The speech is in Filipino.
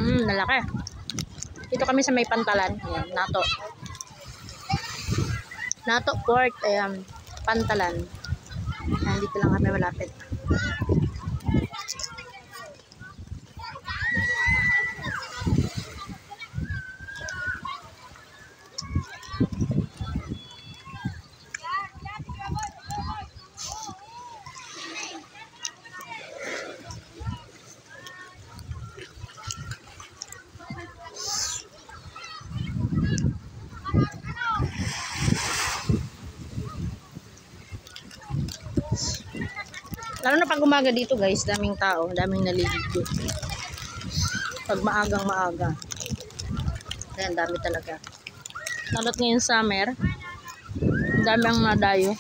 Nalaki. Dito kami sa may Pantalan. Ayan, Nato Port. Ayan, Pantalan. Ayan, dito lang kami malapit. Lalo na pag umaga dito guys, daming tao, daming naliligo. Pag maaga. Ayan, dami talaga. Lalo't ngayon summer, dami ang madayo.